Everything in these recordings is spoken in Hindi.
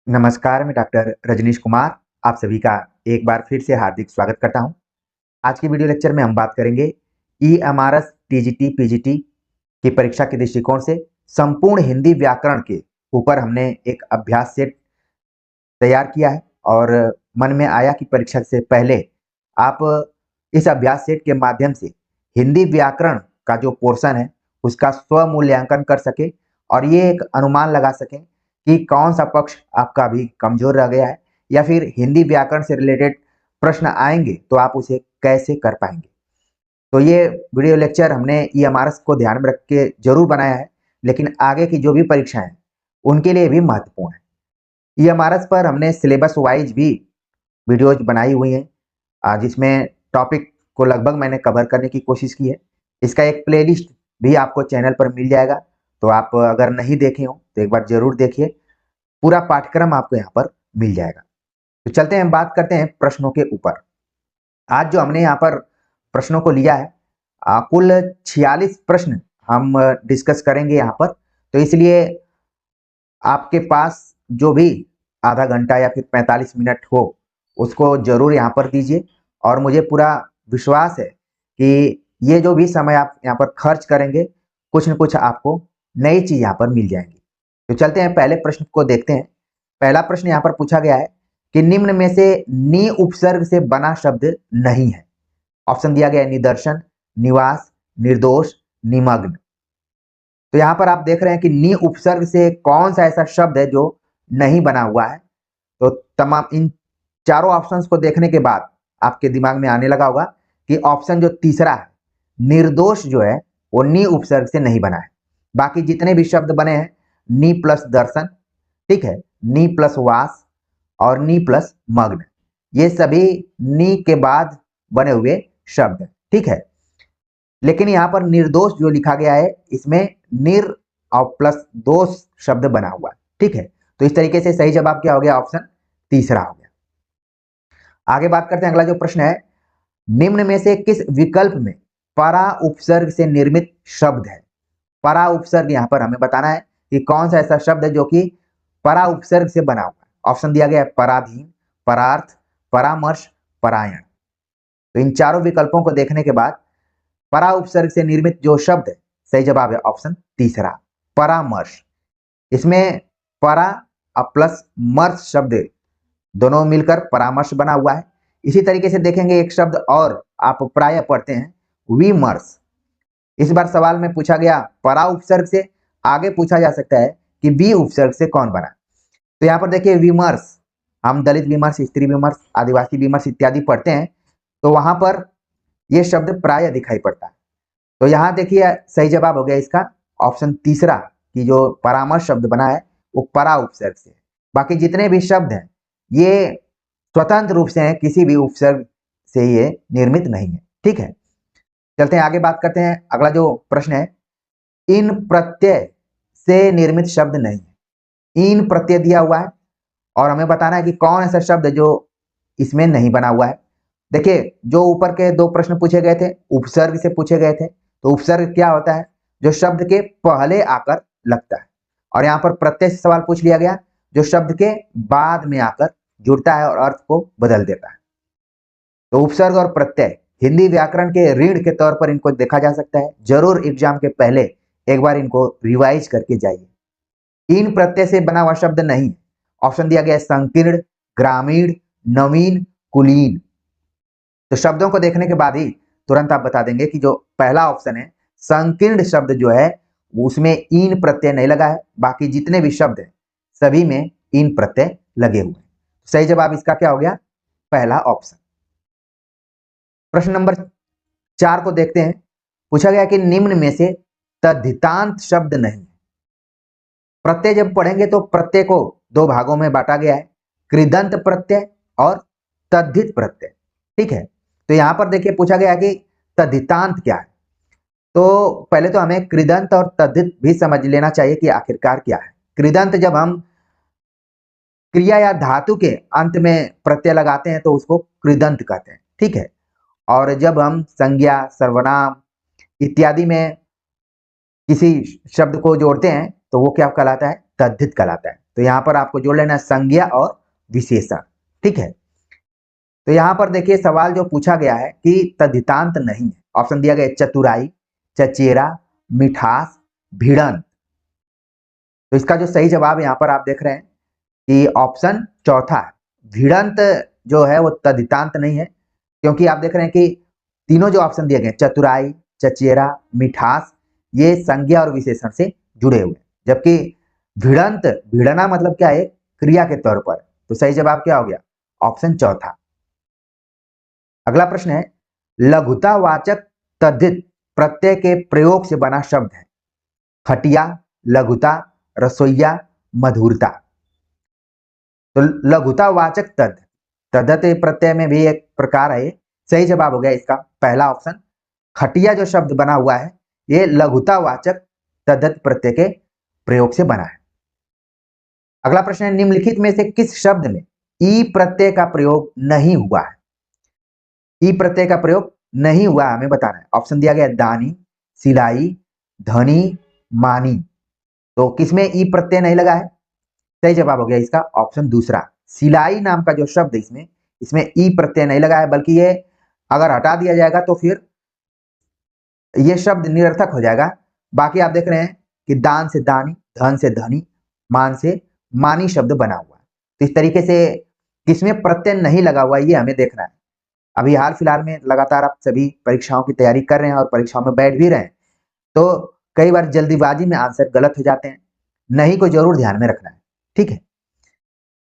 नमस्कार, मैं डॉक्टर रजनीश कुमार आप सभी का एक बार फिर से हार्दिक स्वागत करता हूं। आज की वीडियो लेक्चर में हम बात करेंगे ईएमआरएस टीजीटी पीजीटी की परीक्षा के दृष्टिकोण से संपूर्ण हिंदी व्याकरण के ऊपर हमने एक अभ्यास सेट तैयार किया है और मन में आया कि परीक्षा से पहले आप इस अभ्यास सेट के माध्यम से हिंदी व्याकरण का जो पोर्शन है उसका स्व मूल्यांकन कर सके और ये एक अनुमान लगा सकें कि कौन सा पक्ष आपका अभी कमजोर रह गया है या फिर हिंदी व्याकरण से रिलेटेड प्रश्न आएंगे तो आप उसे कैसे कर पाएंगे। तो ये वीडियो लेक्चर हमने ईएमआरएस को ध्यान में रख के जरूर बनाया है, लेकिन आगे की जो भी परीक्षाएं हैं उनके लिए भी महत्वपूर्ण है। ईएमआरएस पर हमने सिलेबस वाइज भी वीडियोज बनाई हुई हैं जिसमें टॉपिक को लगभग मैंने कवर करने की कोशिश की है। इसका एक प्लेलिस्ट भी आपको चैनल पर मिल जाएगा, तो आप अगर नहीं देखे हो तो एक बार जरूर देखिए। पूरा पाठ्यक्रम आपको यहाँ पर मिल जाएगा। तो चलते हैं, बात करते हैं प्रश्नों के ऊपर। आज जो हमने यहाँ पर प्रश्नों को लिया है कुल 46 प्रश्न हम डिस्कस करेंगे यहाँ पर। तो इसलिए आपके पास जो भी आधा घंटा या फिर 45 मिनट हो उसको जरूर यहाँ पर दीजिए और मुझे पूरा विश्वास है कि ये जो भी समय आप यहाँ पर खर्च करेंगे कुछ न कुछ आपको नई चीज यहाँ पर मिल जाएंगी। तो चलते हैं, पहले प्रश्न को देखते हैं। पहला प्रश्न यहाँ पर पूछा गया है कि निम्न में से नि उपसर्ग से बना शब्द नहीं है। ऑप्शन दिया गया है निदर्शन, निवास, निर्दोष, निमग्न। तो यहाँ पर आप देख रहे हैं कि नि उपसर्ग से कौन सा ऐसा शब्द है जो नहीं बना हुआ है। तो तमाम इन चारों ऑप्शंस को देखने के बाद आपके दिमाग में आने लगा होगा कि ऑप्शन जो तीसरा है निर्दोष जो है वो नि उपसर्ग से नहीं बना है। बाकी जितने भी शब्द बने हैं नि प्लस दर्शन, ठीक है, नि प्लस वास और नि प्लस मग्न, ये सभी नि के बाद बने हुए शब्द हैं, ठीक है। लेकिन यहाँ पर निर्दोष जो लिखा गया है इसमें निर और प्लस दोष शब्द बना हुआ है, ठीक है। तो इस तरीके से सही जवाब क्या हो गया? ऑप्शन तीसरा हो गया। आगे बात करते हैं, अगला जो प्रश्न है, निम्न में से किस विकल्प में परा उपसर्ग से निर्मित शब्द है? परा उपसर्ग यहाँ पर हमें बताना है कि कौन सा ऐसा शब्द है जो कि परा उपसर्ग से बना हुआ है। ऑप्शन दिया गया है पराधीन, परार्थ, परामर्श, परायण। तो इन चारों विकल्पों को देखने के बाद परा उपसर्ग से निर्मित जो शब्द है सही जवाब है ऑप्शन तीसरा, परामर्श। इसमें परा और प्लस मर्श शब्द दोनों मिलकर परामर्श बना हुआ है। इसी तरीके से देखेंगे एक शब्द और आप प्राय पढ़ते हैं, विमर्श। इस बार सवाल में पूछा गया परा उपसर्ग से, आगे पूछा जा सकता है कि बी उपसर्ग से कौन बना। तो यहाँ पर देखिए विमर्श, हम दलित विमर्श, स्त्री विमर्श, आदिवासी विमर्श इत्यादि पढ़ते हैं तो वहां पर यह शब्द प्राय दिखाई पड़ता है। तो यहाँ देखिए सही जवाब हो गया इसका ऑप्शन तीसरा कि जो परामर्श शब्द बना है वो परा उपसर्ग से है। बाकी जितने भी शब्द हैं ये स्वतंत्र रूप से हैं, किसी भी उपसर्ग से ये निर्मित नहीं है, ठीक है। चलते हैं आगे, बात करते हैं। अगला जो प्रश्न है, इन प्रत्यय से निर्मित शब्द नहीं है। इन प्रत्यय दिया हुआ है और हमें बताना है कि कौन ऐसा शब्द है जो इसमें नहीं बना हुआ है। देखिए जो ऊपर के दो प्रश्न पूछे गए थे उपसर्ग से पूछे गए थे, तो उपसर्ग क्या होता है? जो शब्द के पहले आकर लगता है। और यहाँ पर प्रत्यय से सवाल पूछ लिया गया जो शब्द के बाद में आकर जुड़ता है और अर्थ को बदल देता है। तो उपसर्ग और प्रत्यय हिंदी व्याकरण के रीढ़ के तौर पर इनको देखा जा सकता है। जरूर एग्जाम के पहले एक बार इनको रिवाइज करके जाइए। इन प्रत्यय से बना हुआ शब्द नहीं। ऑप्शन दिया गया है संकीर्ण, ग्रामीण, नवीन, कुलीन। तो शब्दों को देखने के बाद ही तुरंत आप बता देंगे कि जो पहला ऑप्शन है संकीर्ण शब्द जो है उसमें इन प्रत्यय नहीं लगा है। बाकी जितने भी शब्द हैं सभी में इन प्रत्यय लगे हुए हैं। सही जवाब इसका क्या हो गया? पहला ऑप्शन। प्रश्न नंबर 4 को देखते हैं। पूछा गया कि निम्न में से तद्धितांत शब्द नहीं। प्रत्यय जब पढ़ेंगे तो प्रत्यय को दो भागों में बांटा गया है, कृदंत प्रत्यय और तद्धित प्रत्यय, ठीक है। तो यहां पर देखिए पूछा गया कि तद्धितांत क्या है। तो पहले तो हमें कृदंत और तद्धित भी समझ लेना चाहिए कि आखिरकार क्या है। कृदंत जब हम क्रिया या धातु के अंत में प्रत्यय लगाते हैं तो उसको कृदंत कहते हैं, ठीक है। और जब हम संज्ञा, सर्वनाम इत्यादि में किसी शब्द को जोड़ते हैं तो वो क्या कहलाता है? तद्धित कहलाता है। तो यहाँ पर आपको जोड़ लेना है संज्ञा और विशेषण। ठीक है, तो यहाँ पर देखिए सवाल जो पूछा गया है कि तद्धितांत नहीं है। ऑप्शन दिया गया है चतुराई, चचेरा, मिठास, भिड़ंत। तो इसका जो सही जवाब यहाँ पर आप देख रहे हैं कि ऑप्शन चौथा है। भिड़ंत जो है वो तद्धितांत नहीं है, क्योंकि आप देख रहे हैं कि तीनों जो ऑप्शन दिए गए चतुराई, चचेरा, मिठास, ये संज्ञा और विशेषण से जुड़े हुए, जबकि भिड़ंत, भिड़ना मतलब क्या है, क्रिया के तौर पर। तो सही जवाब क्या हो गया, ऑप्शन चौथा। अगला प्रश्न है लघुतावाचक तद्धित प्रत्यय के प्रयोग से बना शब्द है। खटिया, लघुता, रसोईया, मधुरता। तो लघुतावाचक तद्धित प्रत्यय में भी एक प्रकार है। सही जवाब हो गया इसका पहला ऑप्शन। खटिया जो शब्द बना हुआ है ये लघुतावाचक तद्धित प्रत्यय के प्रयोग से बना है। अगला प्रश्न है निम्नलिखित में से किस शब्द में ई प्रत्यय का प्रयोग नहीं हुआ है। ई प्रत्यय का प्रयोग नहीं हुआ हमें बताना है। ऑप्शन दिया गया दानी, सिलाई, धनी, मानी। तो किसमें ई प्रत्यय नहीं लगा है, सही जवाब हो गया इसका ऑप्शन दूसरा। सिलाई नाम का जो शब्द है इसमें ई प्रत्यय नहीं लगा है, बल्कि ये अगर हटा दिया जाएगा तो फिर ये शब्द निरर्थक हो जाएगा। बाकी आप देख रहे हैं कि दान से दानी, धन से धनी, मान से मानी शब्द बना हुआ है। तो इस तरीके से किसमें प्रत्यय नहीं लगा हुआ ये हमें देखना है। अभी हाल फिलहाल में लगातार आप सभी परीक्षाओं की तैयारी कर रहे हैं और परीक्षाओं में बैठ भी रहे हैं, तो कई बार जल्दीबाजी में आंसर गलत हो जाते हैं, नहीं को जरूर ध्यान में रखना है। ठीक है,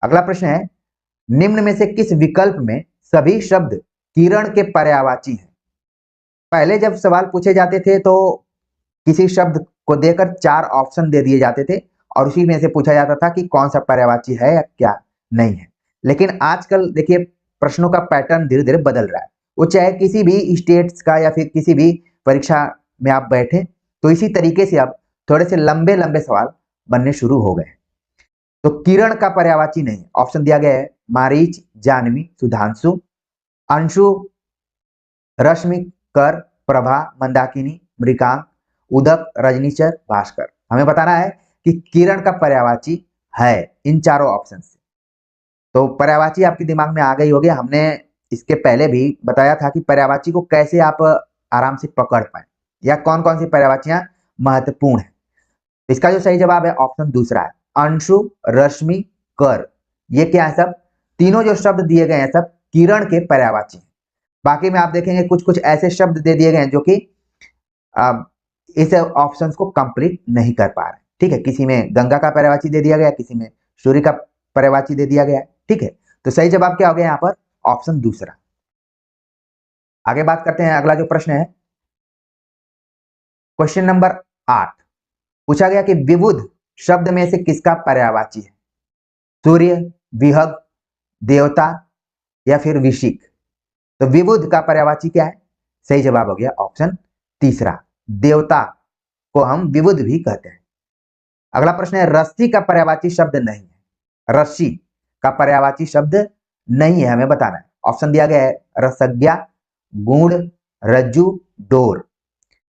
अगला प्रश्न है निम्न में से किस विकल्प में सभी शब्द किरण के पर्यायवाची हैं। पहले जब सवाल पूछे जाते थे तो किसी शब्द को देकर 4 ऑप्शन दे दिए जाते थे और उसी में से पूछा जाता था कि कौन सा पर्यायवाची है या क्या नहीं है। लेकिन आजकल देखिए प्रश्नों का पैटर्न धीरे धीरे बदल रहा है। वो चाहे किसी भी स्टेट्स का या फिर किसी भी परीक्षा में आप बैठे, तो इसी तरीके से अब थोड़े से लंबे लंबे सवाल बनने शुरू हो गए। तो किरण का पर्यायवाची नहीं। ऑप्शन दिया गया है मारीच, जानवी, सुधांशु, अंशु, रश्मि, कर, प्रभा, मंदाकिनी, मृगांक, उदक, रजनीचर, भास्कर। हमें बताना है कि किरण का पर्यायवाची है इन चारों ऑप्शन से। तो पर्यायवाची आपके दिमाग में आ गई होगी। हमने इसके पहले भी बताया था कि पर्यायवाची को कैसे आप आराम से पकड़ पाए या कौन कौन सी पर्यायवाचियां महत्वपूर्ण है। इसका जो सही जवाब है ऑप्शन दूसरा है अंशु, रश्मि, कर। ये क्या है, सब तीनों जो शब्द दिए गए हैं सब किरण के पर्यायवाची हैं। बाकी में आप देखेंगे कुछ कुछ ऐसे शब्द दे दिए गए हैं जो कि इस ऑप्शंस को कंप्लीट नहीं कर पा रहे। ठीक है, किसी में गंगा का पर्यायवाची दे दिया गया, किसी में सूर्य का पर्यायवाची दे दिया गया। ठीक है, तो सही जवाब क्या हो गया यहाँ पर ऑप्शन दूसरा। आगे बात करते हैं। अगला जो प्रश्न है क्वेश्चन नंबर 8 पूछा गया कि विबुध शब्द में से किसका पर्यायवाची है। सूर्य, विहग, देवता या फिर विशिक। तो विबुध का पर्यायवाची क्या है, सही जवाब हो गया ऑप्शन तीसरा, देवता को हम विबुध भी कहते हैं। अगला प्रश्न है रस्सी का पर्यायवाची शब्द नहीं है। रस्सी का पर्यायवाची शब्द नहीं है, हमें बताना है। ऑप्शन दिया गया है रसज्ञा, गुण, रज्जु, डोर।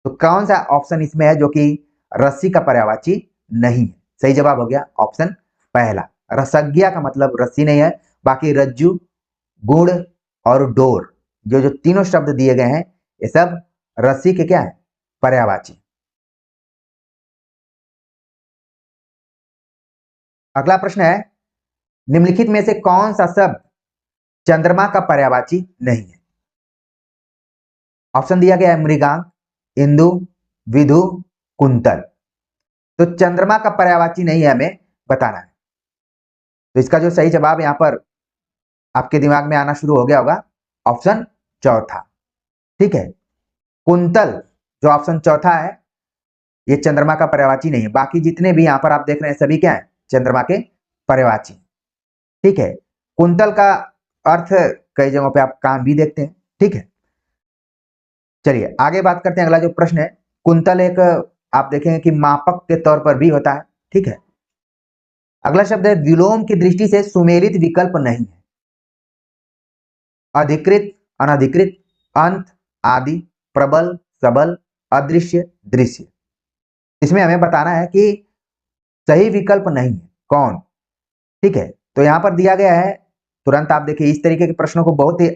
तो कौन सा ऑप्शन इसमें है जो कि रस्सी का पर्यायवाची नहीं है। सही जवाब हो गया ऑप्शन पहला। रसज्ञा का मतलब रस्सी नहीं है, बाकी रज्जु, गुण और डोर जो जो तीनों शब्द दिए गए हैं ये सब रस्सी के क्या है, पर्यायवाची। अगला प्रश्न है निम्नलिखित में से कौन सा शब्द चंद्रमा का पर्यायवाची नहीं है। ऑप्शन दिया गया है मृगांक, इंदु, विधु, कुंतल। तो चंद्रमा का पर्यायवाची नहीं है, हमें बताना है। तो इसका जो सही जवाब यहां पर आपके दिमाग में आना शुरू हो गया होगा ऑप्शन चौथा। ठीक है, कुंतल जो ऑप्शन चौथा है ये चंद्रमा का पर्यायवाची नहीं है। बाकी जितने भी यहां पर आप देख रहे हैं सभी क्या है, चंद्रमा के पर्यायवाची। ठीक है, कुंतल का अर्थ कई जगहों पे आप काम भी देखते हैं। ठीक है, चलिए आगे बात करते हैं। अगला जो प्रश्न है कुंतल एक आप देखेंगे कि मापक के तौर पर भी होता है। ठीक है, अगला शब्द है विलोम की दृष्टि से सुमेलित विकल्प नहीं है। अधिकृत, अनधिकृत, अंत, आदि, प्रबल, सबल, अदृश्य, दृश्य। इसमें हमें बताना है कि सही विकल्प नहीं है कौन। ठीक है, तो यहाँ पर दिया गया है, तुरंत आप देखिए इस तरीके के प्रश्नों को बहुत ही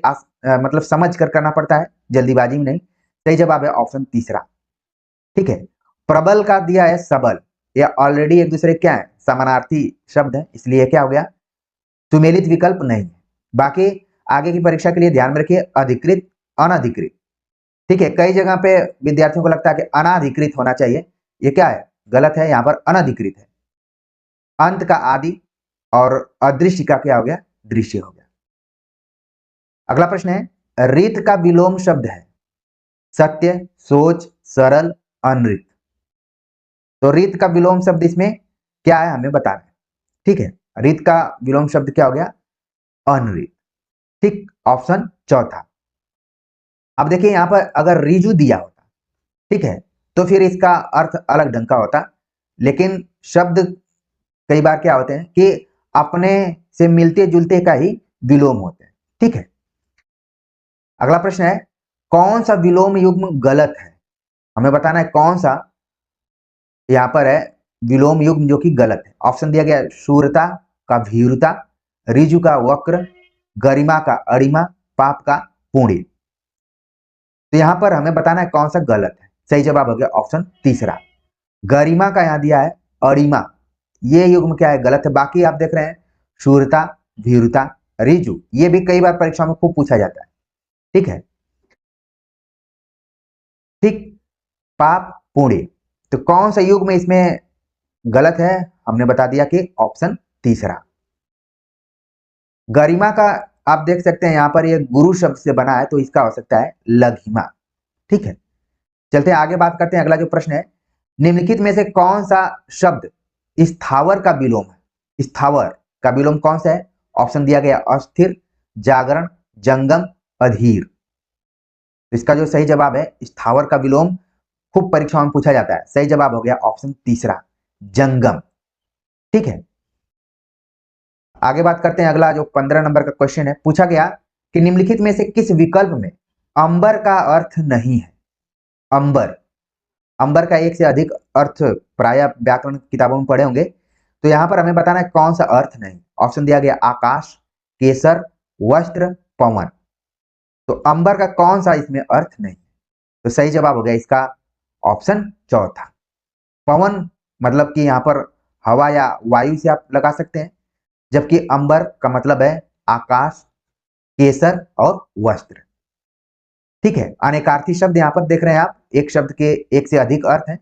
मतलब समझ कर करना पड़ता है, जल्दीबाजी में नहीं। सही जवाब है ऑप्शन तीसरा। ठीक है, प्रबल का दिया है सबल, ये ऑलरेडी एक दूसरे क्या है, समानार्थी शब्द है, इसलिए क्या हो गया, सुमेलित विकल्प नहीं है। बाकी आगे की परीक्षा के लिए ध्यान में रखिए अधिकृत, अनधिकृत। ठीक है, कई जगह पे विद्यार्थियों को लगता है कि अनाधिकृत होना चाहिए, ये क्या है, गलत है, यहाँ पर अनधिकृत है। अंत का आदि और अदृश्य का क्या हो गया, दृश्य हो गया। अगला प्रश्न है, रीत का विलोम शब्द है सत्य, सोच, सरल, अनृत। तो रीत का विलोम शब्द इसमें क्या है हमें बताना है। ठीक है, रीत का विलोम शब्द क्या हो गया, अनृत। ठीक, ऑप्शन चौथा। अब देखिए यहां पर अगर रिजु दिया होता, ठीक है, तो फिर इसका अर्थ अलग ढंग का होता, लेकिन शब्द कई बार क्या होते हैं कि अपने से मिलते जुलते का ही विलोम होते हैं। ठीक है, अगला प्रश्न है, कौन सा विलोम युग्म गलत है, हमें बताना है कौन सा यहां पर है विलोम युग्म जो कि गलत है। ऑप्शन दिया गया, शूरता का भीरुता, रिजु का वक्र, गरिमा का अरिमा, पाप का पुण्य। तो यहां पर हमें बताना है कौन सा गलत है। सही जवाब हो गया ऑप्शन तीसरा, गरिमा का यहां दिया है अरिमा, ये युग्म क्या है, गलत है। बाकी आप देख रहे हैं शूरता, भीरुता, रिजु, ये भी कई बार परीक्षा में खूब पूछा जाता है। ठीक है, ठीक, पाप पुण्य, तो कौन सा युग्म इसमें गलत है, हमने बता दिया कि ऑप्शन तीसरा। गरिमा का आप देख सकते हैं यहां पर ये गुरु शब्द से बना है, तो इसका हो सकता है लघिमा। ठीक है, चलते हैं आगे, बात करते हैं। अगला जो प्रश्न है, निम्नलिखित में से कौन सा शब्द स्थावर का विलोम है, स्थावर का विलोम कौन सा है। ऑप्शन दिया गया, अस्थिर, जागरण, जंगम, अधीर। इसका जो सही जवाब है, स्थावर का विलोम खूब परीक्षाओं में पूछा जाता है। सही जवाब हो गया ऑप्शन तीसरा, जंगम। ठीक है, आगे बात करते हैं। अगला जो 15 नंबर का क्वेश्चन है, पूछा गया कि निम्नलिखित में से किस विकल्प में अंबर का अर्थ नहीं है। अंबर, अंबर का एक से अधिक अर्थ प्राय व्याकरण किताबों में पढ़े होंगे, तो यहां पर हमें बताना है कौन सा अर्थ नहीं। ऑप्शन दिया गया, आकाश, केसर, वस्त्र, पवन। तो अंबर का कौन सा इसमें अर्थ नहीं, तो सही जवाब हो गया इसका ऑप्शन चौथा, पवन। मतलब कि यहां पर हवा या वायु से आप लगा सकते हैं, जबकि अंबर का मतलब है आकाश, केसर और वस्त्र। ठीक है, अनेकार्थी शब्द यहां पर देख रहे हैं आप, एक शब्द के एक से अधिक अर्थ हैं।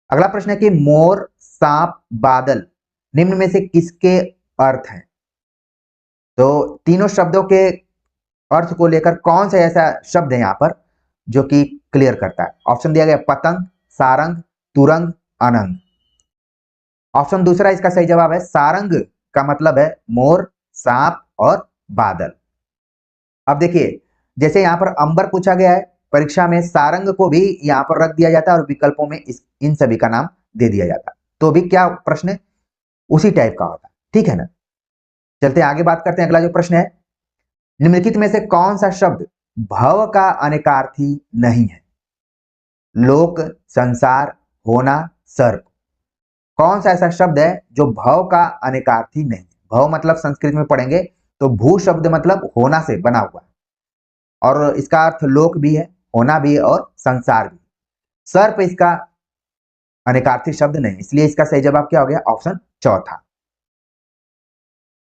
अगला प्रश्न है कि मोर, सांप, बादल निम्न में से किसके अर्थ हैं। तो तीनों शब्दों के अर्थ को लेकर कौन सा ऐसा शब्द है यहां पर जो कि क्लियर करता है। ऑप्शन दिया गया, पतंग, सारंग, तुरंग, अनंग। ऑप्शन दूसरा इसका सही जवाब है, सारंग का मतलब है मोर, सांप और बादल। अब देखिए, जैसे यहां पर अंबर पूछा गया है, परीक्षा में सारंग को भी यहां पर रख दिया जाता है और विकल्पों में इन सभी का नाम दे दिया जाता है, तो भी क्या प्रश्न उसी टाइप का होता है। ठीक है ना, चलते आगे बात करते हैं। अगला जो प्रश्न है, निम्नलिखित में से कौन सा शब्द भव का अनेकार्थी नहीं है। लोक, संसार, होना, सर्प। कौन सा ऐसा शब्द है जो भव का अनेकार्थी नहीं। भव मतलब संस्कृत में पढ़ेंगे तो भू शब्द मतलब होना से बना हुआ, और इसका अर्थ लोक भी है, होना भी है और संसार भी। सर्प इसका अनेकार्थी शब्द नहीं, इसलिए इसका सही जवाब क्या हो गया, ऑप्शन चौथा।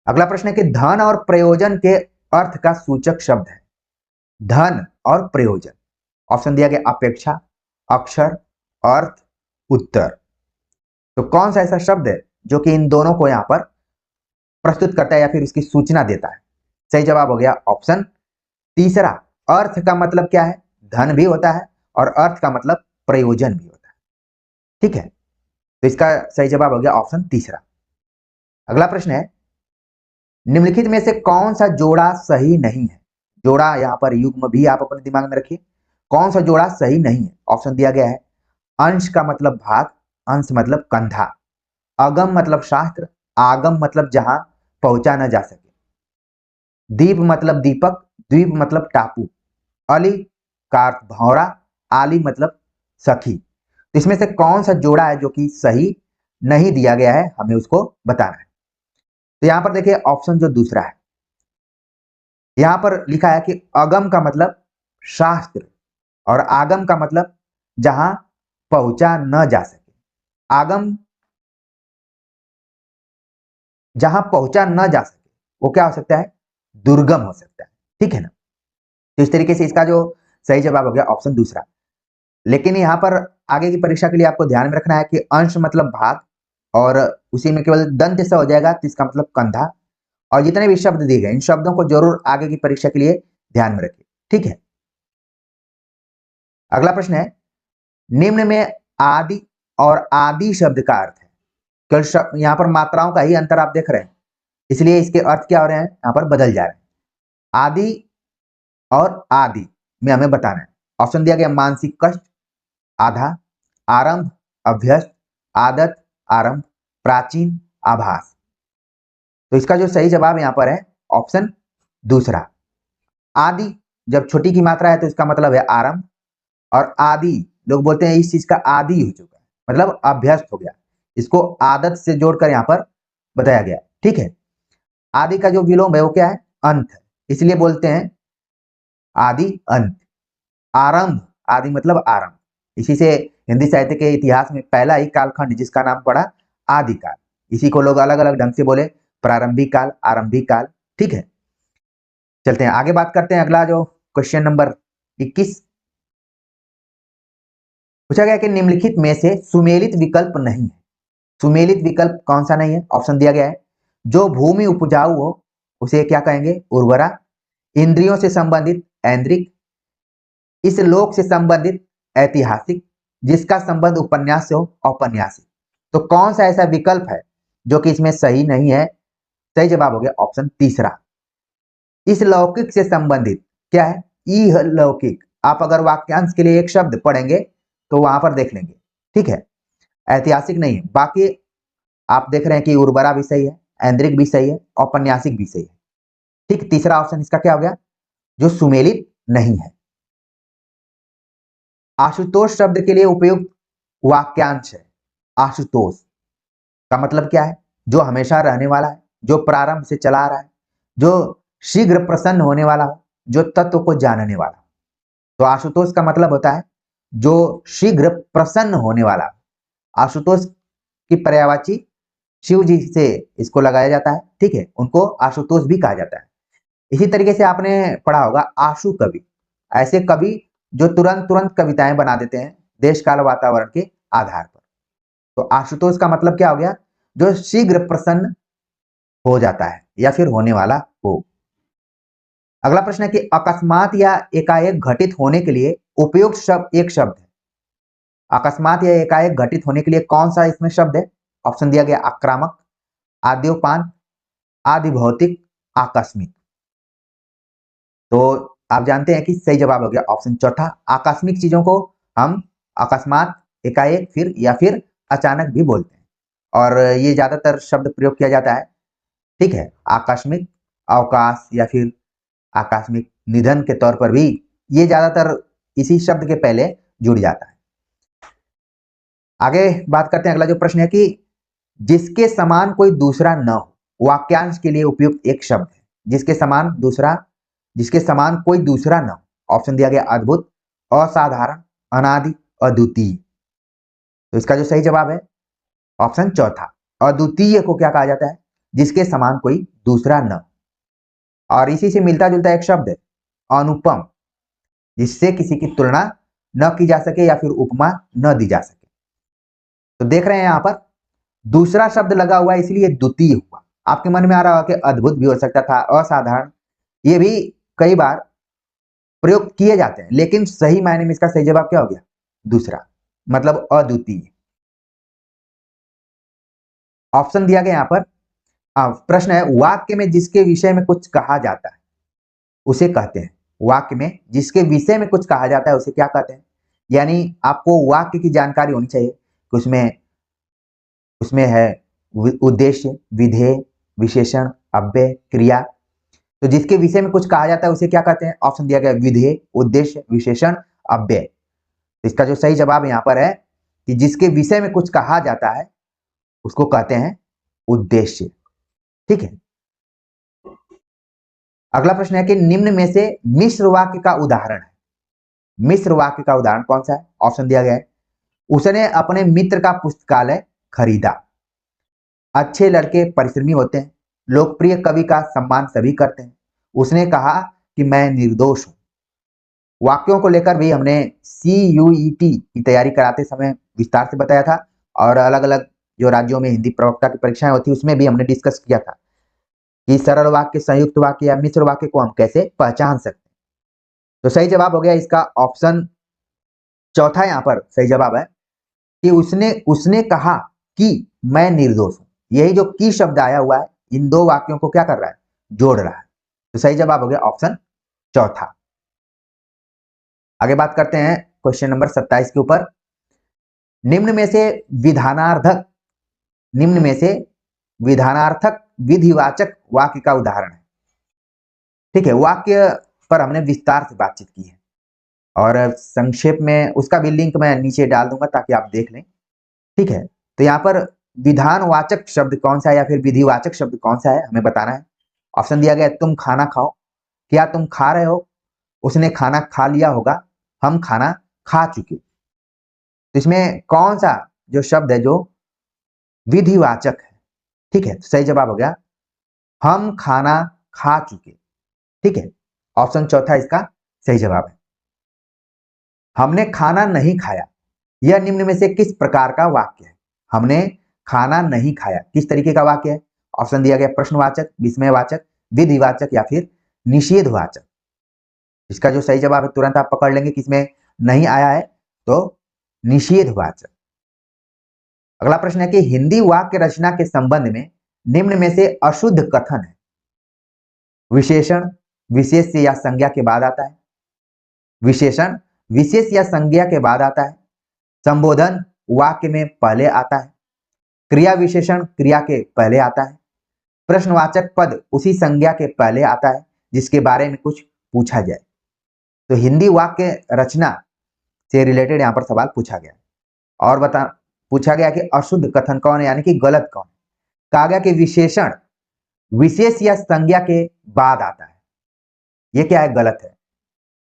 अगला प्रश्न है कि धन और प्रयोजन के अर्थ का सूचक शब्द है। धन और प्रयोजन, ऑप्शन दिया गया, अपेक्षा, अक्षर, अर्थ, उत्तर। तो कौन सा ऐसा शब्द है जो कि इन दोनों को यहां पर प्रस्तुत करता है या फिर इसकी सूचना देता है। सही जवाब हो गया ऑप्शन तीसरा, अर्थ का मतलब क्या है, धन भी होता है और अर्थ का मतलब प्रयोजन भी होता है। ठीक है, तो इसका सही जवाब हो गया ऑप्शन तीसरा। अगला प्रश्न है, निम्नलिखित में से कौन सा जोड़ा सही नहीं है। जोड़ा यहां पर युग्म भी आप अपने दिमाग में रखिए, कौन सा जोड़ा सही नहीं है। ऑप्शन दिया गया है, अंश का मतलब भाग, अंश मतलब कंधा, अगम मतलब शास्त्र, आगम मतलब जहां पहुंचा न जा सके, दीप मतलब दीपक, द्वीप मतलब टापू, अली का अर्थ भौरा, आली मतलब सखी। इसमें से कौन सा जोड़ा है जो कि सही नहीं दिया गया है, हमें उसको बताना है। तो यहां पर देखिए ऑप्शन जो दूसरा है, यहां पर लिखा है कि अगम का मतलब शास्त्र और आगम का मतलब जहां पहुंचा न जा सके। आगम जहां पहुंचा न जा सके वो क्या हो सकता है, दुर्गम हो सकता है, ठीक है ना। तो इस तरीके से इसका जो सही जवाब हो गया ऑप्शन दूसरा। लेकिन यहाँ पर आगे की परीक्षा के लिए आपको ध्यान में रखना है कि अंश मतलब भाग, और उसी में केवल दंत से हो जाएगा तो इसका मतलब कंधा। और जितने भी शब्द दिए गए इन शब्दों को जरूर आगे की परीक्षा के लिए ध्यान में रखिए, ठीक है। अगला प्रश्न है, निम्न में आदि और आदि शब्द का अर्थ है। केवल यहाँ पर मात्राओं का ही अंतर आप देख रहे हैं, इसलिए इसके अर्थ क्या हो रहे हैं, यहाँ पर बदल जा रहे हैं। आदि और आदि में हमें बताना है। ऑप्शन दिया गया मानसिक कष्ट, आधा, आरंभ, अभ्यस्त, आदत, आरंभ, प्राचीन, आभास। तो इसका जो सही जवाब यहां पर है ऑप्शन दूसरा। आदि जब छोटी की मात्रा है तो इसका मतलब है आरंभ, और आदि लोग बोलते हैं इस चीज का आदि हो चुका है, मतलब अभ्यस्त हो गया। इसको आदत से जोड़कर यहां पर बताया गया, ठीक है। आदि का जो विलोम है वो क्या है, अंत है, इसलिए बोलते हैं आदि अंत। आरंभ, आदि मतलब आरंभ। इसी से हिंदी साहित्य के इतिहास में पहला ही कालखंड जिसका नाम पड़ा आदिकाल। इसी को लोग अलग अलग ढंग से बोले, प्रारंभिक काल, आरंभिक काल, ठीक है। चलते हैं आगे, बात करते हैं अगला जो क्वेश्चन नंबर 21। पूछा गया कि निम्नलिखित में से सुमेलित विकल्प नहीं है। सुमेलित विकल्प कौन सा नहीं है, ऑप्शन दिया गया है, जो भूमि उपजाऊ हो उसे क्या कहेंगे, उर्वरा। इंद्रियों से संबंधित ऐन्द्रिक, इस लोक से संबंधित ऐतिहासिक, जिसका संबंध उपन्यास से हो औपन्यासिक। तो कौन सा ऐसा विकल्प है जो कि इसमें सही नहीं है, सही जवाब हो गया ऑप्शन तीसरा। इस लौकिक से संबंधित क्या है, इह लौकिक। आप अगर वाक्यांश के लिए एक शब्द पढ़ेंगे तो वहां पर देख लेंगे, ठीक है। ऐतिहासिक नहीं है, बाकी आप देख रहे हैं कि उर्वरा भी सही है, ऐन्द्रिक भी सही है, औपन्यासिक भी सही है, ठीक। तीसरा ऑप्शन इसका क्या हो गया, जो सुमेलित नहीं है। आशुतोष शब्द के लिए उपयुक्त वाक्यांश है। आशुतोष का मतलब क्या है, जो हमेशा रहने वाला है, जो प्रारंभ से चला आ रहा है, जो शीघ्र प्रसन्न होने वाला हो, जो तत्व को जानने वाला। तो आशुतोष का मतलब होता है जो शीघ्र प्रसन्न होने वाला। आशुतोष की पर्यायवाची शिव जी से इसको लगाया जाता है, ठीक है, उनको आशुतोष भी कहा जाता है। इसी तरीके से आपने पढ़ा होगा आशु कवि, ऐसे कवि जो तुरंत तुरंत कविताएं बना देते हैं देश काल वातावरण के आधार पर। तो आशुतोष का मतलब क्या हो गया, जो शीघ्र प्रसन्न हो जाता है या फिर होने वाला हो। अगला प्रश्न है कि अकस्मात या एकाएक घटित होने के लिए उपयुक्त शब्द एक शब्द है। अकस्मात या एकाएक घटित होने के लिए कौन सा इसमें शब्द है, ऑप्शन दिया गया आक्रामक, आद्योपान, आदि भौतिक, आकस्मिक। तो आप जानते हैं कि सही जवाब हो गया ऑप्शन चौथा। आकस्मिक चीजों को हम अकस्मात, एकाएक, फिर या फिर अचानक भी बोलते हैं, और ये ज्यादातर शब्द प्रयोग किया जाता है, ठीक है। आकस्मिक, अवकाश या फिर आकस्मिक निधन के तौर पर भी ये ज्यादातर इसी शब्द के पहले जुड़ जाता है। आगे बात करते हैं, अगला जो प्रश्न है कि जिसके समान कोई दूसरा न हो, वाक्यांश के लिए उपयुक्त एक शब्द है। जिसके समान दूसरा, जिसके समान कोई दूसरा न हो। ऑप्शन दिया गया अद्भुत, असाधारण, अनादि, अद्वितीय। तो इसका जो सही जवाब है ऑप्शन चौथा। अद्वितीय को क्या कहा जाता है, जिसके समान कोई दूसरा न। और इसी से मिलता जुलता एक शब्द है अनुपम, जिससे किसी की तुलना न की जा सके या फिर उपमा न दी जा सके। तो देख रहे हैं यहां पर दूसरा शब्द लगा हुआ है, इसलिए द्वितीय हुआ। आपके मन में आ रहा होगा कि अद्भुत भी हो सकता था, असाधारण, ये भी कई बार प्रयोग किए जाते हैं, लेकिन सही मायने में इसका सही जवाब क्या हो गया, दूसरा, मतलब अद्वितीय। ऑप्शन दिया गया यहां पर। प्रश्न है वाक्य में जिसके विषय में कुछ कहा जाता है उसे कहते हैं, वाक्य में जिसके विषय में कुछ कहा जाता है उसे क्या कहते हैं। यानी आपको वाक्य की जानकारी होनी चाहिए कि उसमें उसमें है उद्देश्य, विधेय, विशेषण, अव्यय, क्रिया। तो जिसके विषय में कुछ कहा जाता है उसे क्या कहते हैं, ऑप्शन दिया गया विधेय, उद्देश्य, विशेषण, अव्यय। तो इसका जो सही जवाब यहां पर है कि जिसके विषय में कुछ कहा जाता है उसको कहते हैं उद्देश्य। ठीक है। अगला प्रश्न है कि निम्न में से मिश्र वाक्य का उदाहरण है। मिश्र वाक्य का उदाहरण कौन सा है? ऑप्शन दिया गया है। उसने अपने मित्र का पुस्तकालय खरीदा। अच्छे लड़के परिश्रमी होते हैं। लोकप्रिय कवि का सम्मान सभी करते हैं। उसने कहा कि मैं निर्दोष हूं। वाक्यों को लेकर भी हमने CUET की तैयारी कराते समय विस्तार से बताया था, और अलग अलग जो राज्यों में हिंदी प्रवक्ता की परीक्षाएं होती उसमें भी हमने डिस्कस किया था कि सरल वाक्य, संयुक्त वाक्य या मिश्र वाक्य को हम कैसे पहचान सकते हैं। तो सही जवाब हो गया इसका ऑप्शन चौथा। यहाँ पर सही जवाब है कि उसने उसने कहा कि मैं निर्दोष हूं। यही जो की शब्द आया हुआ है इन दो वाक्यों को क्या कर रहा है? जोड़ रहा है। तो सही जवाब हो गया ऑप्शन चौथा। आगे बात करते हैं क्वेश्चन नंबर 27 के ऊपर। निम्न में से विधानार्थक निम्न में से विधानार्थक विधिवाचक वाक्य का उदाहरण है। ठीक है, वाक्य पर हमने विस्तार से बातचीत की है, और संक्षेप में उसका भी लिंक मैं नीचे डाल दूंगा ताकि आप देख लें। ठीक है, तो यहाँ पर विधानवाचक शब्द कौन सा है या फिर विधिवाचक शब्द कौन सा है हमें बताना है। ऑप्शन दिया गया है, तुम खाना खाओ। क्या तुम खा रहे हो? उसने खाना खा लिया होगा। हम खाना खा चुके। तो इसमें कौन सा जो शब्द है जो विधिवाचक है? ठीक है, तो सही जवाब हो गया हम खाना खा चुके। ठीक है, ऑप्शन चौथा इसका सही जवाब है। हमने खाना नहीं खाया, यह निम्न में से किस प्रकार का वाक्य है? हमने खाना नहीं खाया किस तरीके का वाक्य है? ऑप्शन दिया गया प्रश्नवाचक, विस्मयवाचक, विधिवाचक या फिर निषेधवाचक। इसका जो सही जवाब है तुरंत आप पकड़ लेंगे किसमें नहीं आया है, तो निषेधवाचक। अगला प्रश्न है कि हिंदी वाक्य रचना के संबंध में निम्न में से अशुद्ध कथन है। विशेषण विशेष से या संज्ञा के बाद आता है। विशेषण विशेष या संज्ञा के बाद आता है। संबोधन वाक्य में पहले आता है। क्रिया विशेषण क्रिया के पहले आता है। प्रश्नवाचक पद उसी संज्ञा के पहले आता है जिसके बारे में कुछ पूछा जाए। तो हिंदी वाक्य रचना से रिलेटेड यहाँ पर सवाल पूछा गया और पूछा गया कि अशुद्ध कथन कौन है, यानी कि गलत कौन है। कहा गया कि विशेषण विशेष या संज्ञा के बाद आता है। ये क्या है? गलत है।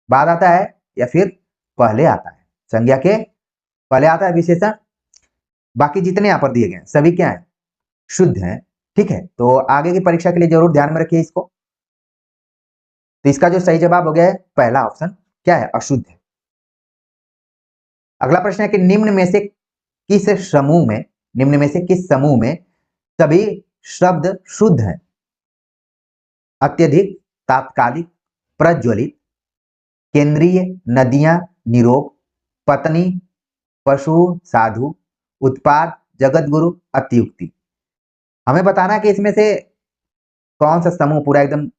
बाद आता है या फिर पहले आता है? संज्ञा के पहले आता है विशेषण। बाकी जितने यहां पर दिए गए सभी क्या है? शुद्ध हैं। ठीक है, तो आगे की परीक्षा के लिए जरूर ध्यान में रखिए इसको। तो इसका जो सही जवाब हो गया है पहला ऑप्शन क्या है? अशुद्ध है। अगला प्रश्न है कि निम्न में से किस समूह में सभी शब्द शुद्ध हैं? अत्यधिक, तात्कालिक, प्रज्वलित, केंद्रीय, नदियां, निरोग, पत्नी, पशु, साधु, उत्पाद, जगतगुरु, अतियुक्ति। हमें बताना है कि इसमें से कौन सा समूह पूरा एकदम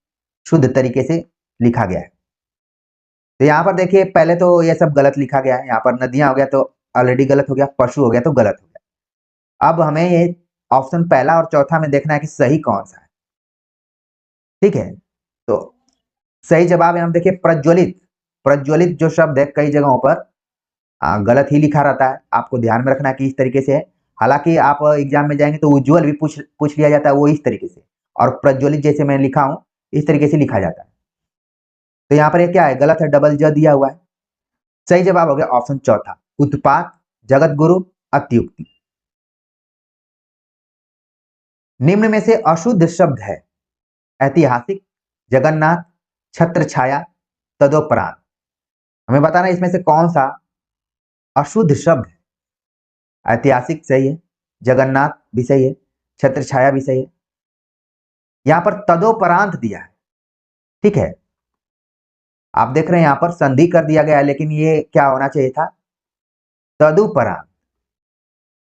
शुद्ध तरीके से लिखा गया है। तो यहाँ पर देखिए पहले तो ये सब गलत लिखा गया है। यहाँ पर नदियां हो गया तो ऑलरेडी गलत हो गया, पशु हो गया तो गलत हो गया। अब हमें ये ऑप्शन पहला और चौथा में देखना है कि सही कौन सा है। ठीक है, तो सही जवाब है हम देखिए प्रज्वलित। प्रज्वलित जो शब्द है कई जगहों पर गलत ही लिखा रहता है। आपको ध्यान में रखना है कि इस तरीके से है। हालांकि आप एग्जाम में जाएंगे तो उज्ज्वल भी पूछ लिया जाता है वो इस तरीके से, और प्रज्वलित जैसे मैं लिखा हूं इस तरीके से लिखा जाता है। तो यहाँ पर ये क्या है? गलत है, डबल ज दिया हुआ है। सही जवाब हो गया ऑप्शन चौथा, उत्पात, जगत गुरु, अत्युक्ति। निम्न में से अशुद्ध शब्द है ऐतिहासिक, जगन्नाथ, छत्र छाया, तदोपरांत। हमें बताना इसमें से कौन सा अशुद्ध शब्द है। ऐतिहासिक सही है, जगन्नाथ भी सही है, छत्र छाया भी सही है। यहां पर तदोपरांत दिया है। ठीक है, आप देख रहे हैं यहां पर संधि कर दिया गया है, लेकिन ये क्या होना चाहिए था? तदुपरांत।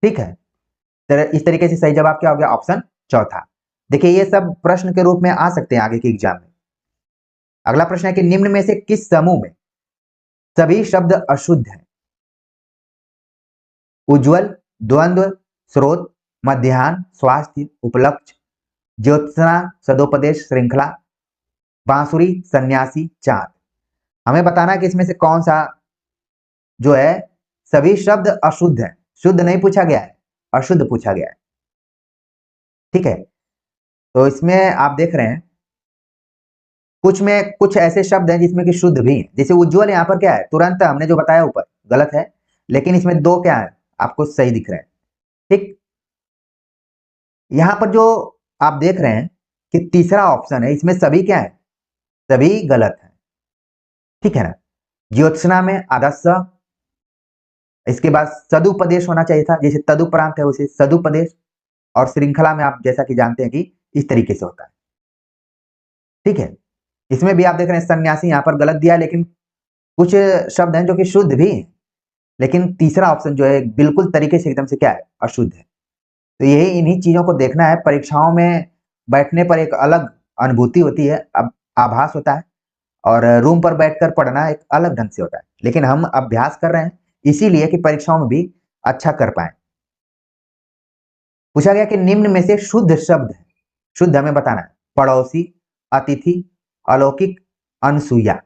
ठीक है, तो इस तरीके से सही जवाब क्या हो गया? ऑप्शन चौथा। देखिए ये सब प्रश्न के रूप में आ सकते हैं आगे के एग्जाम में। अगला प्रश्न है कि निम्न में से किस समूह में सभी शब्द अशुद्ध हैं? उज्जवल, द्वंद्व, स्रोत, मध्याह्न, स्वास्थ्य, उपलक्ष्य, ज्योत्सना, सदोपदेश, श्रृंखला, बांसुरी, सन्यासी, चांद। हमें बताना है कि इसमें से कौन सा जो है सभी शब्द अशुद्ध है। शुद्ध नहीं पूछा गया है, अशुद्ध पूछा गया है। ठीक है, तो इसमें आप देख रहे हैं कुछ में कुछ ऐसे शब्द हैं जिसमें कि शुद्ध भी है। जैसे उज्ज्वल, यहाँ पर क्या है, तुरंत हमने जो बताया ऊपर गलत है, लेकिन इसमें दो क्या है आपको सही दिख रहे हैं। ठीक, यहाँ पर जो आप देख रहे हैं कि तीसरा ऑप्शन है, इसमें सभी क्या है, सभी गलत है। ठीक है ना। ज्योत्सना में आधा स, इसके बाद सदुपदेश होना चाहिए था, जैसे तदुपरांत है उसे सदुपदेश, और श्रृंखला में आप जैसा कि जानते हैं कि इस तरीके से होता है। ठीक है, इसमें भी आप देख रहे हैं सन्यासी यहाँ पर गलत दिया है, लेकिन कुछ शब्द हैं जो कि शुद्ध भी हैं, लेकिन तीसरा ऑप्शन जो है बिल्कुल तरीके से एकदम से क्या है, अशुद्ध है। तो यही इन्हीं चीजों को देखना है। परीक्षाओं में बैठने पर एक अलग अनुभूति होती है, अब आभास होता है, और रूम पर बैठकर पढ़ना एक अलग ढंग से होता है। लेकिन हम अभ्यास कर रहे हैं इसीलिए कि परीक्षाओं में भी अच्छा कर पाए। पूछा गया कि निम्न में से शुद्ध शब्द है, शुद्ध हमें बताना है, पड़ोसी, अतिथि, अलौकिक, अनसुईया।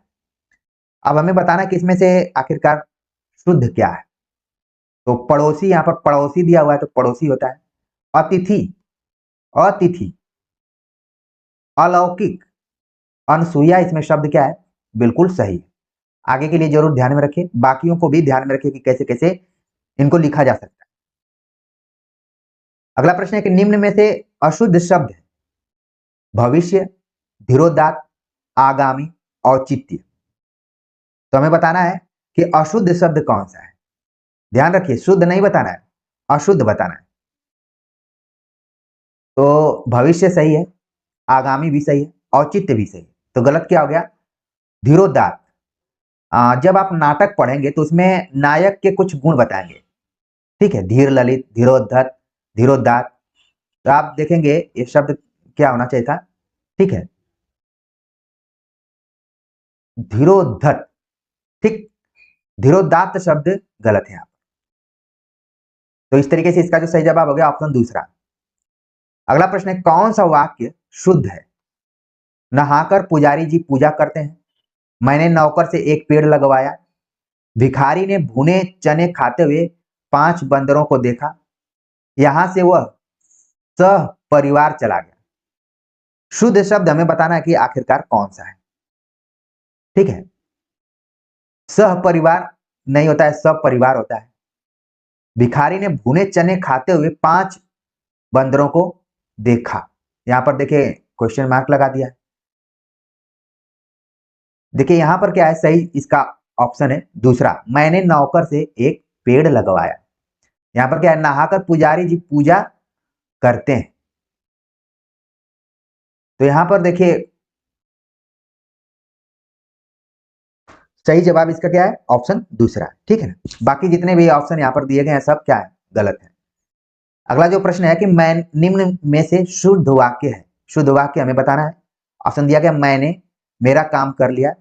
अब हमें बताना है कि इसमें से आखिरकार शुद्ध क्या है। तो पड़ोसी, यहाँ पर पड़ोसी दिया हुआ है तो पड़ोसी होता है। अतिथि, अतिथि, अलौकिक, अनसुईया, इसमें शब्द क्या है, बिल्कुल सही है। आगे के लिए जरूर ध्यान में रखिए, बाकियों को भी ध्यान में रखिए कि कैसे कैसे इनको लिखा जा सकता है। अगला प्रश्न है कि निम्न में से अशुद्ध शब्द है, भविष्य, धीरोदात्त, आगामी, औचित्य। तो हमें बताना है कि अशुद्ध शब्द कौन सा है। ध्यान रखिए, शुद्ध नहीं बताना है, अशुद्ध बताना है। तो भविष्य सही है, आगामी भी सही है, औचित्य भी सही है। तो गलत क्या हो गया, धीरोदात्त। जब आप नाटक पढ़ेंगे तो उसमें नायक के कुछ गुण बताएंगे। ठीक है, धीर ललित, धीरोद्धत, धीरोदात्त। तो आप देखेंगे ये शब्द क्या होना चाहिए था। ठीक है, धीरोद्धत। ठीक, धीरोदात्त शब्द गलत है। तो इस तरीके से इसका जो सही जवाब हो गया ऑप्शन दूसरा। अगला प्रश्न है, कौन सा वाक्य शुद्ध है। नहाकर पुजारी जी पूजा करते हैं, मैंने नौकर से एक पेड़ लगवाया, भिखारी ने भुने चने खाते हुए 5 बंदरों को देखा, यहां से वह सह परिवार चला गया। शुद्ध शब्द हमें बताना है कि आखिरकार कौन सा है। ठीक है, सह परिवार नहीं होता है, सब परिवार होता है। भिखारी ने भुने चने खाते हुए 5 बंदरों को देखा, यहां पर देखिए क्वेश्चन मार्क लगा दिया। देखिए यहां पर क्या है, सही इसका ऑप्शन है दूसरा, मैंने नौकर से एक पेड़ लगवाया। यहां पर क्या है, नहाकर पुजारी जी पूजा करते हैं। तो यहां पर देखिए सही जवाब इसका क्या है, ऑप्शन दूसरा। ठीक है ना, बाकी जितने भी ऑप्शन यहां पर दिए गए हैं सब क्या है, गलत है। अगला जो प्रश्न है कि मैं निम्न में से शुद्ध वाक्य है, शुद्ध वाक्य हमें बताना है। ऑप्शन दिया गया, मैंने मेरा काम कर लिया,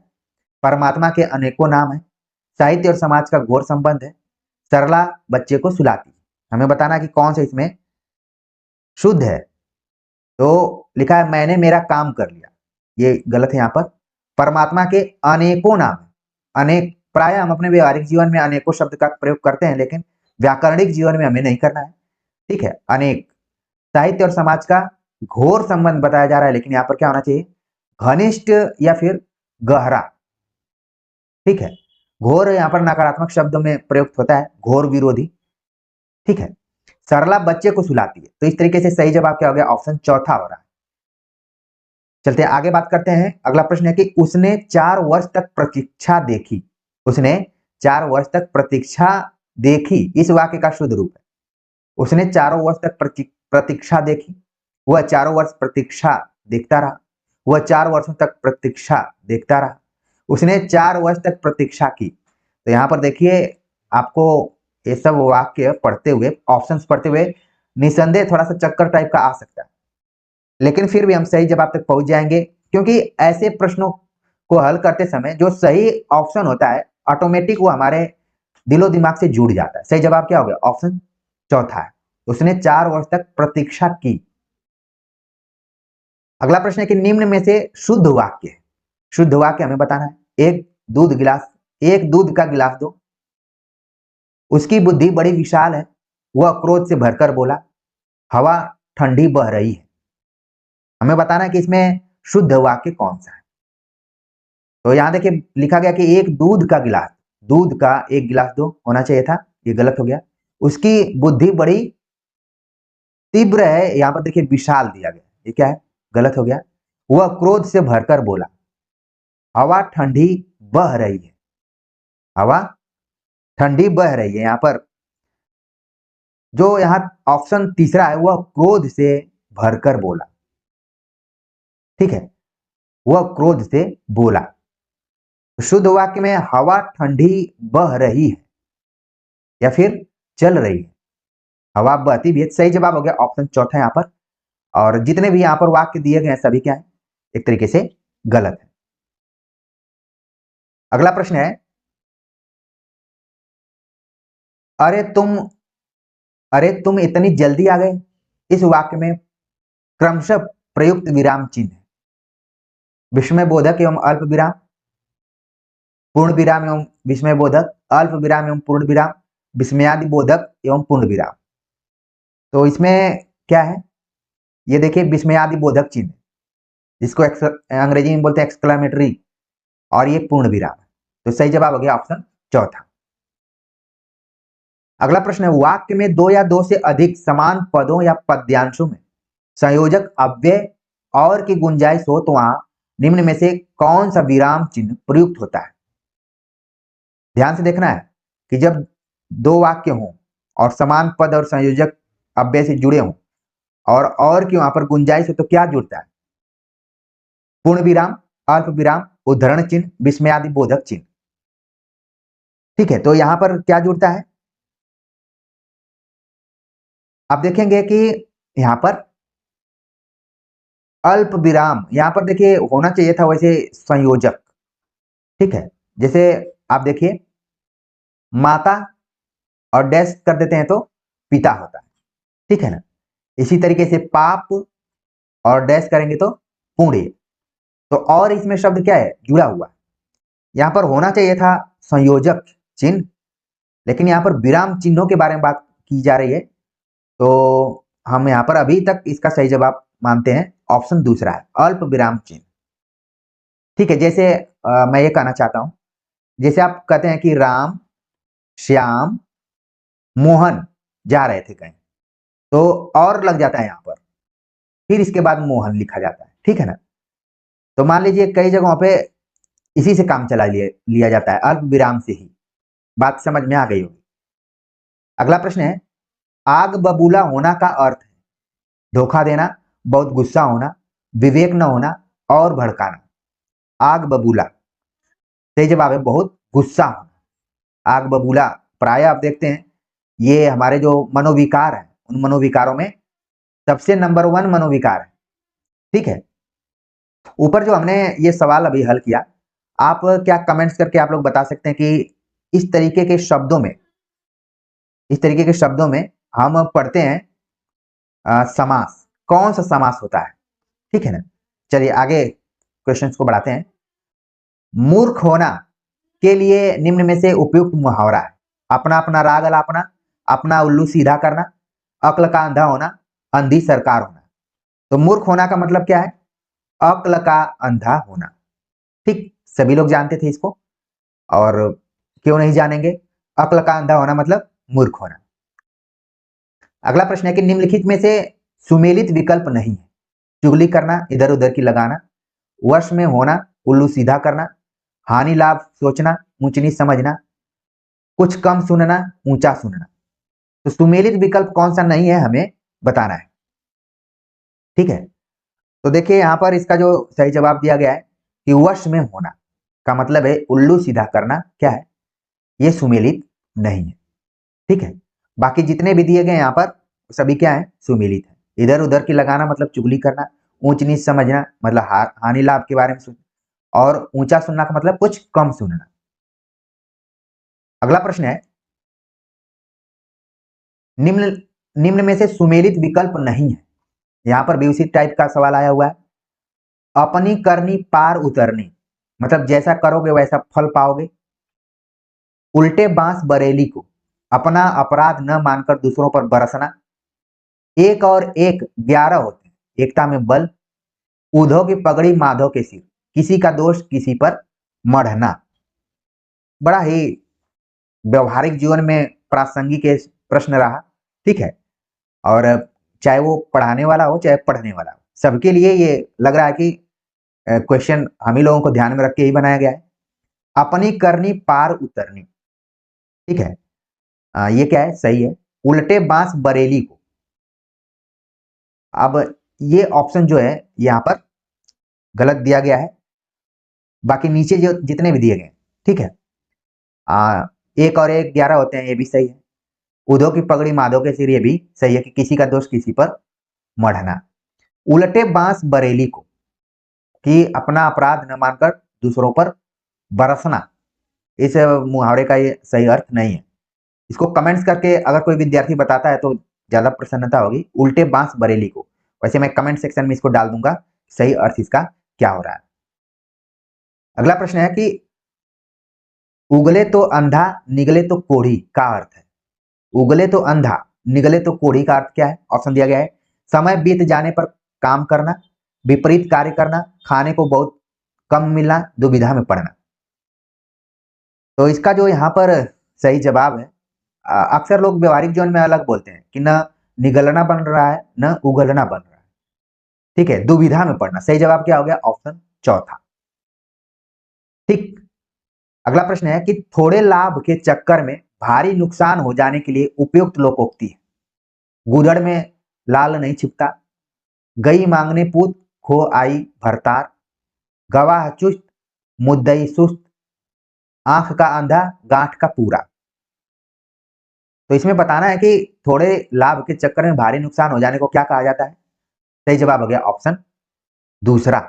परमात्मा के अनेकों नाम है, साहित्य और समाज का घोर संबंध है, सरला बच्चे को सुलाती। हमें बताना है कि कौन सा इसमें शुद्ध है। तो लिखा है मैंने मेरा काम कर लिया, ये गलत है। यहाँ पर परमात्मा के अनेकों नाम है, अनेक प्राय हम अपने व्यवहारिक जीवन में अनेकों शब्द का प्रयोग करते हैं, लेकिन व्याकरणिक जीवन में हमें नहीं करना है। ठीक है, अनेक, साहित्य और समाज का घोर संबंध बताया जा रहा है, लेकिन यहाँ पर क्या होना चाहिए, घनिष्ठ या फिर गहरा। ठीक है, घोर यहाँ पर नकारात्मक शब्द में प्रयुक्त होता है, घोर विरोधी। ठीक है, सरला बच्चे को सुलाती है, तो इस तरीके से सही जवाब क्या हो गया, ऑप्शन चौथा हो रहा है। चलते हैं आगे, बात करते हैं। अगला प्रश्न है कि उसने 4 वर्ष तक प्रतीक्षा देखी, उसने 4 वर्ष तक प्रतीक्षा देखी, इस वाक्य का शुद्ध रूप है, उसने 4 वर्ष तक प्रतीक्षा देखी, वह 4 वर्ष प्रतीक्षा देखता रहा, वह 4 वर्षों तक प्रतीक्षा देखता रहा, उसने 4 वर्ष तक प्रतीक्षा की। तो यहाँ पर देखिए आपको ये सब वाक्य पढ़ते हुए, ऑप्शंस पढ़ते हुए निसंदेह थोड़ा सा चक्कर टाइप का आ सकता है, लेकिन फिर भी हम सही जवाब तक पहुंच जाएंगे, क्योंकि ऐसे प्रश्नों को हल करते समय जो सही ऑप्शन होता है ऑटोमेटिक वो हमारे दिलो दिमाग से जुड़ जाता है। सही जवाब क्या हो गया, ऑप्शन चौथा है, उसने 4 वर्ष तक प्रतीक्षा की। अगला प्रश्न है कि निम्न में से शुद्ध वाक्य है, शुद्ध वाक्य हमें बताना है। एक दूध का गिलास दो, उसकी बुद्धि बड़ी विशाल है, वह क्रोध से भरकर बोला, हवा ठंडी बह रही है। हमें बताना है कि इसमें शुद्ध वाक्य कौन सा है। तो यहाँ देखिए लिखा गया कि एक दूध का एक गिलास दो होना चाहिए था, ये गलत हो गया। उसकी बुद्धि बड़ी तीव्र है, यहाँ पर देखिए विशाल दिया गया, ये क्या है, गलत हो गया। वह क्रोध से भरकर बोला, हवा ठंडी बह रही है, हवा ठंडी बह रही है। यहाँ पर जो यहाँ ऑप्शन तीसरा है वह क्रोध से भरकर बोला, ठीक है, वह क्रोध से बोला। शुद्ध वाक्य में हवा ठंडी बह रही है या फिर चल रही है, हवा बहती भी है। सही जवाब हो गया ऑप्शन चौथा यहाँ पर। और जितने भी यहाँ पर वाक्य दिए गए हैं सभी क्या है, एक तरीके से गलत है। अगला प्रश्न है, अरे तुम इतनी जल्दी आ गए। इस वाक्य में क्रमशः प्रयुक्त विराम चिन्ह है विस्मय बोधक एवं अल्प विराम, पूर्ण विराम एवं विस्मय बोधक, अल्प विराम एवं पूर्ण विराम, विस्मयादि बोधक एवं पूर्ण विराम। तो इसमें क्या है, ये देखिए विस्मयादि बोधक चिन्ह, जिसको अंग्रेजी में बोलते हैं एक्सक्लेमेटरी, और ये पूर्ण विराम है। तो सही जवाब हो गया ऑप्शन चौथा। अगला प्रश्न है, वाक्य में दो या दो से अधिक समान पदों या पद्यांशों में संयोजक अव्यय और की गुंजाइश हो तो वहां निम्न में से कौन सा विराम चिन्ह प्रयुक्त होता है। ध्यान से देखना है कि जब दो वाक्य हों और समान पद और संयोजक अव्यय से जुड़े हों और की वहां पर गुंजाइश हो तो क्या जुड़ता है, पूर्ण विराम, अल्प विराम, उद्धरण चिन्ह, विस्मयादि बोधक चिन्ह। ठीक है, तो यहां पर क्या जुड़ता है, आप देखेंगे कि यहां पर अल्प विराम, यहां पर देखिए होना चाहिए था वैसे संयोजक, ठीक है। जैसे आप देखिए माता और डैश कर देते हैं तो पिता होता है, ठीक है ना। इसी तरीके से पाप और डैश करेंगे तो पुण्य। तो और इसमें शब्द क्या है, जुड़ा हुआ। यहां पर होना चाहिए था संयोजक चिन्ह, लेकिन यहां पर विराम चिन्हों के बारे में बात की जा रही है, तो हम यहां पर अभी तक इसका सही जवाब मानते हैं ऑप्शन दूसरा है, अल्प विराम चिन्ह। ठीक है, जैसे मैं ये कहना चाहता हूं, जैसे आप कहते हैं कि राम, श्याम, मोहन जा रहे थे कहीं, तो और लग जाता है यहां पर, फिर इसके बाद मोहन लिखा जाता है, ठीक है ना। तो मान लीजिए कई जगहों पे इसी से काम चला लिया जाता है, अल्प विराम से ही। बात समझ में आ गई होगी। अगला प्रश्न है, आग बबूला होना का अर्थ है धोखा देना, बहुत गुस्सा होना, विवेक न होना और भड़काना। आग बबूला, सही जवाब है बहुत गुस्सा होना। आग बबूला प्राय आप देखते हैं ये हमारे जो मनोविकार है उन मनोविकारों में सबसे नंबर 1 मनोविकार है, ठीक है। ऊपर जो हमने ये सवाल अभी हल किया, आप क्या कमेंट्स करके आप लोग बता सकते हैं कि इस तरीके के शब्दों में हम पढ़ते हैं समास, कौन सा समास होता है, ठीक है ना। चलिए आगे क्वेश्चंस को बढ़ाते हैं। मूर्ख होना के लिए निम्न में से उपयुक्त मुहावरा है, अपना अपना राग अलापना, अपना उल्लू सीधा करना, अक्ल का अंधा होना, अंधी सरकार होना। तो मूर्ख होना का मतलब क्या है, अक्ल का अंधा होना, ठीक, सभी लोग जानते थे इसको, और क्यों नहीं जानेंगे, अक्ल का अंधा होना मतलब मूर्ख होना। अगला प्रश्न है कि निम्नलिखित में से सुमेलित विकल्प नहीं है, चुगली करना, इधर उधर की लगाना, वश में होना, उल्लू सीधा करना, हानि लाभ सोचना, ऊंच नीच समझना, कुछ कम सुनना, ऊंचा सुनना। तो सुमेलित विकल्प कौन सा नहीं है हमें बताना है, ठीक है। तो देखिए यहां पर इसका जो सही जवाब दिया गया है कि वश में होना का मतलब है उल्लू सीधा करना, क्या है, ये सुमेलित नहीं है, ठीक है। बाकी जितने भी दिए गए यहाँ पर सभी क्या है, सुमेलित है। इधर उधर की लगाना मतलब चुगली करना, ऊंच नीच समझना मतलब हानि लाभ के बारे में सुन, और ऊंचा सुनना का मतलब कुछ कम सुनना। अगला प्रश्न है, निम्न निम्न में से सुमेलित विकल्प नहीं है। यहां पर बीसी टाइप का सवाल आया हुआ है। अपनी करनी पार उतरनी मतलब जैसा करोगे वैसा फल पाओगे। उल्टे बांस बरेली को अपना अपराध न मानकर दूसरों पर बरसना। एक और एक 11 होते हैं, एकता में बल। उधो की पगड़ी माधो के सिर, किसी का दोष किसी पर मढ़ना। बड़ा ही व्यवहारिक जीवन में प्रासंगिक ये प्रश्न रहा, ठीक है। और चाहे वो पढ़ाने वाला हो चाहे पढ़ने वाला हो, सबके लिए ये लग रहा है कि क्वेश्चन हम ही लोगों को ध्यान में रख के ही बनाया गया है। अपनी करनी पार उतरनी, ठीक है। ये क्या है, सही है। उल्टे बांस बरेली को, अब ये ऑप्शन जो है यहाँ पर गलत दिया गया है, बाकी नीचे जो जितने भी दिए गए, ठीक है। एक और एक 11 होते हैं, ये भी सही है। उधो की पगड़ी माधो के सिर, ये भी सही है कि किसी का दोष किसी पर मढ़ना। उल्टे बांस बरेली को, कि अपना अपराध न मानकर दूसरों पर बरसना, इस मुहावरे का ये सही अर्थ नहीं है। इसको कमेंट्स करके अगर कोई विद्यार्थी बताता है तो ज्यादा प्रसन्नता होगी। उल्टे बांस बरेली को, वैसे मैं कमेंट सेक्शन में इसको डाल दूंगा सही अर्थ इसका क्या हो रहा है। अगला प्रश्न है कि उगले तो अंधा निगले तो कोढ़ी का अर्थ है। उगले तो अंधा निगले तो कोढ़ी का अर्थ क्या है? ऑप्शन दिया गया है, समय बीत जाने पर काम करना, विपरीत कार्य करना, खाने को बहुत कम मिलना, दुविधा में पड़ना। तो इसका जो यहाँ पर सही जवाब है, अक्सर लोग व्यवहारिक जीवन में अलग बोलते हैं कि न निगलना बन रहा है न उगलना बन रहा है, ठीक है, दुविधा में पड़ना। सही जवाब क्या हो गया? ऑप्शन चौथा, ठीक। अगला प्रश्न है कि थोड़े लाभ के चक्कर में भारी नुकसान हो जाने के लिए उपयुक्त लोकोक्ति है। गुदड़ में लाल नहीं छिपता, गई मांगने पूत खो आई भरतार, गवाह चुस्त मुद्दई सुस्त, आंख का अंधा गांठ का पूरा। तो इसमें बताना है कि थोड़े लाभ के चक्कर में भारी नुकसान हो जाने को क्या कहा जाता है? सही जवाब हो गया ऑप्शन दूसरा,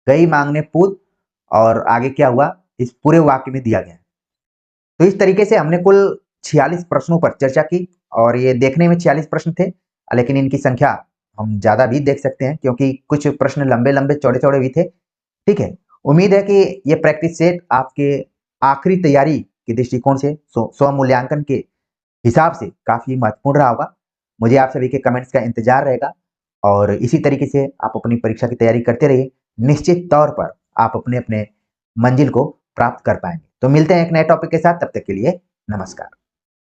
गई मांगने पूत। और आगे क्या हुआ इस पूरे वाक्य में दिया गया। तो इस तरीके से हमने कुल 46 प्रश्नों पर चर्चा की, और ये देखने में 46 प्रश्न थे, लेकिन इनकी संख्या हम ज्यादा भी देख सकते हैं क्योंकि कुछ प्रश्न लंबे लंबे चौड़े चौड़े भी थे, ठीक है। उम्मीद है कि ये प्रैक्टिस सेट आपके आखिरी तैयारी के दृष्टिकोण से, स्व मूल्यांकन के हिसाब से काफी महत्वपूर्ण रहा होगा। मुझे आप सभी के कमेंट्स का इंतजार रहेगा, और इसी तरीके से आप अपनी परीक्षा की तैयारी करते रहिए। निश्चित तौर पर आप अपने अपने मंजिल को प्राप्त कर पाएंगे। तो मिलते हैं एक नए टॉपिक के साथ, तब तक के लिए नमस्कार।